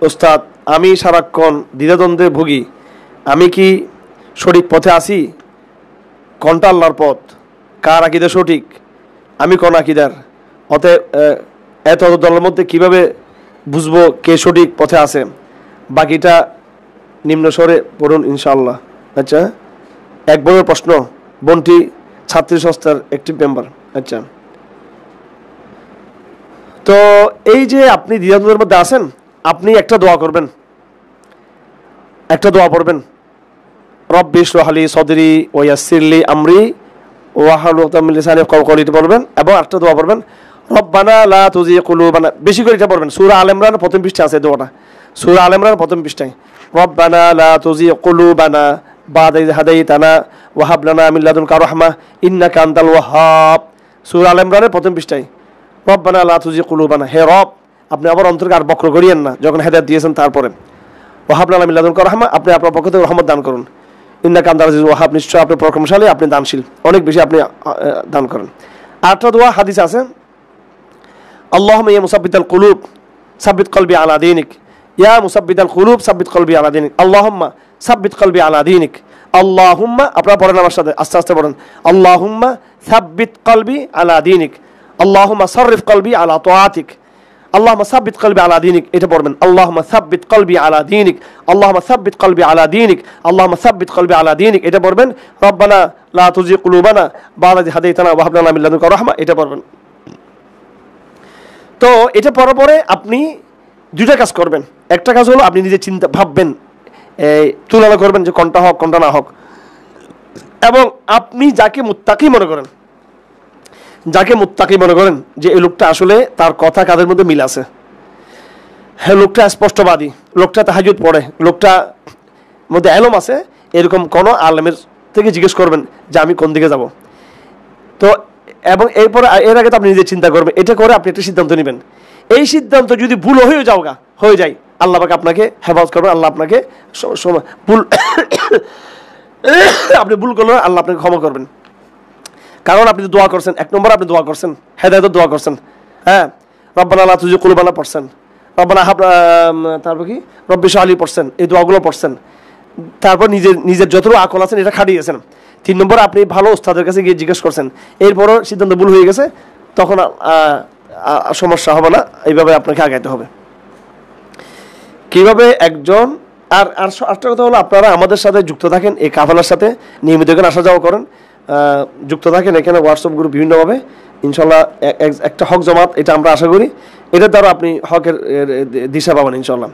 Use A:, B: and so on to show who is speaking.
A: ওস্তাদ আমি সারাক্ষণ দ্বিধাদ্বন্দ্বে ভুগি, আমি কি সঠিক পথে আছি? কোনটা আল্লাহর পথ, কার আকীদা সঠিক, আমি কোন আকীদার? অতএব এত দলের মধ্যে কিভাবে বুঝবো কে সঠিক পথে আছে? বাকিটা নিম্ন স্বরে পড়ুন ইনশাআল্লাহ। আচ্ছা, এক বোনের প্রশ্ন, বোনটি ছাত্রী সংস্থার অ্যাক্টিভ মেম্বার। আচ্ছা, তো এই যে আপনি দ্বিধাদ্বন্দ্বের মধ্যে আছেন, আপনি একটা দোয়া করবেন, একটা দোয়া পড়বেন, রব্বি ইশরাহ লি সদরি ওয়া ইয়াসসির লি আমরি ওয়াহলুল উকদাতাম মিন লিসানি ইয়াফকাহু কওলি, এটা পড়বেন। এবং একটা দোয়া পড়বেন, রব্বানা লা তুযিগ কুলুবানা, বেশি করে এটা পড়বেন। সূরা আল ইমরানের প্রথম পৃষ্ঠায় আছে দোয়াটা, সূরা আল ইমরানের প্রথম পৃষ্ঠায়, রব্বানা লা তুযিগ কুলুবানা বা'দা ইয হাদাইতানা ওয়া হাব লানা মিন লাদুনকা রাহমাহ ইন্নাকা আনতাল ওয়াহ্হাব। সূরা আল ইমরানের প্রথম পৃষ্ঠায়, রব্বানা লা তুযিগ কুলুবানা, হে রব আপনি আবার অন্তরকে আর বক্র করিয়েন না যখন হেদায়েত দিয়েছেন। তারপরে ওয়া হাব লানা মিন লাদুনকা রাহমাহ, আপনি আপনার পক্ষ থেকে রহমত দান করুন। ইন্নাকা আনতাল আজিজ ওয়াহাব, নিশ্চয় আপনি পরাক্রমশালী, আপনি দানশীল, অনেক বেশি আপনি দান করেন। আরেকটা দোয়া হাদিস আছে, আল্লাহুম্মা ইয়া মুসাব্বিতাল কুলুব সাব্বিত কলবি আলা দীনিক, ইয়া মুসাব্বিতাল কুলুব সাব্বিত কলবি আলা দীনিক, আল্লাহুম্মা সাব্বিত কলবি আলা দীনিক। আল্লাহুম্মা, আপনারা পড়েন আমার সাথে, আস্তে আস্তে পড়েন, আল্লাহুম্মা সাব্বিত কলবি আলা দীনিক, আল্লাহুম্মা সাররিফ কলবি আলা তাআতিক, আল্লাহুম্মা সাব্বিত কলবি আলা দীনিক, এটা পড়বেন। আল্লাহুম্মা সাব্বিত কলবি আলা দীনিক, আল্লাহুম্মা সাব্বিত কলবি আলা দীনিক, আল্লাহুম্মা সাব্বিত কলবি আলা দীনিক, এটা পড়বেন। রব্বানা লা তুযিগ কুলুবানা বা'দা ইয হাদাইতানা ওয়া হাব লানা মিন লাদুনকা রাহমাহ, এটা পড়বেন। তো এটা পড়ার পরে আপনি দুইটা কাজ করবেন। একটা কাজ হলো আপনি নিজে চিন্তা ভাববেন, তুলনা করবেন যে কোনটা হক কোনটা না হক, এবং আপনি যাকে মুত্তাকি মনে করেন, যাকে মুত্তাকি মনে করেন যে এই লোকটা আসলে তার কথা কাদের মধ্যে মিল আছে, হ্যাঁ লোকটা স্পষ্টবাদী, লোকটা তাহাজ্জুদ পড়ে, লোকটা মধ্যে এলম আছে, এরকম কোনো আলেমের থেকে জিজ্ঞেস করবেন যে আমি কোন দিকে যাব। তো এবং এরপরে এর আগে তো আপনি নিজে চিন্তা করবেন, এটা করে আপনি একটা সিদ্ধান্ত নেবেন। এই সিদ্ধান্ত যদি ভুল হয়ে যায়, আল্লাহ পাক আপনাকে হেফাজত করবেন, আল্লাহ আপনাকে ভুল আপনি ভুল করলে আল্লাহ আপনাকে ক্ষমা করবেন। কারণ আপনি দোয়া করছেন, এক নম্বর আপনি দোয়া করছেন, হেদায়েতের দোয়া করছেন, হ্যাঁ, রব্বানা লা তুযিগ কুলুবানা পড়ছেন, রব্বানা হাব, তারপর কি রব্বি ইশরাহ লি পড়ছেন, এই দোয়াগুলো পড়ছেন। তারপর নিজের যতটুকু আকল আছেন এটা খাটিয়েছেন। 3 নম্বর আপনি ভালো ওস্তাদের কাছে গিয়ে জিজ্ঞেস করছেন, এরপরও সিদ্ধান্ত ভুল হয়ে গেছে, তখন সমস্যা হবে না, এইভাবে আপনাকে আগাইতে হবে। কিভাবে একজন আর আরেকটা কথা হলো, আপনারা আমাদের সাথে যুক্ত থাকেন, এই কাফেলার সাথে নিয়মিত এখানে আসা যাওয়া করেন, যুক্ত থাকেন এখানে হোয়াটসঅ্যাপ গ্রুপ বিভিন্নভাবে, ইনশাল্লাহ একটা হক জমাত, এটা আমরা আশা করি, এটার দ্বারা আপনি হকের দিশা পাবেন ইনশাল্লাহ।